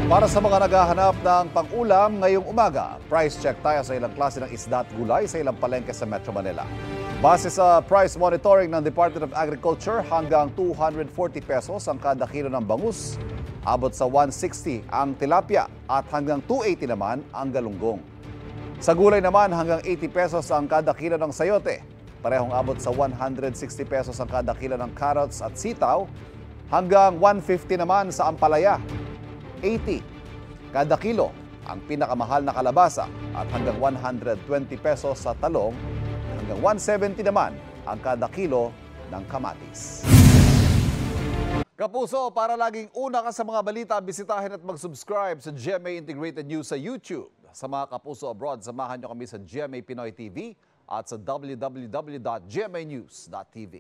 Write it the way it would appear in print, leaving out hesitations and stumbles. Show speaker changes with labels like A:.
A: Para sa mga naghahanap ng pang-ulam ngayong umaga, price check tayo sa ilang klase ng isda at gulay sa ilang palengke sa Metro Manila. Base sa price monitoring ng Department of Agriculture, hanggang 240 pesos ang kada kilo ng bangus, abot sa 160 ang tilapia at hanggang 280 naman ang galunggong. Sa gulay naman, hanggang 80 pesos ang kada kilo ng sayote, parehong abot sa 160 pesos ang kada kilo ng carrots at sitaw, hanggang 150 naman sa ampalaya. 80 kada kilo ang pinakamahal na kalabasa at hanggang 120 pesos sa talong, hanggang 170 naman ang kada kilo ng kamatis. Kapuso, para laging una ka sa mga balita, bisitahin at mag-subscribe sa GMA Integrated News sa YouTube. Sa mga kapuso abroad, samahan nyo kami sa GMA Pinoy TV at sa www.gmanews.tv.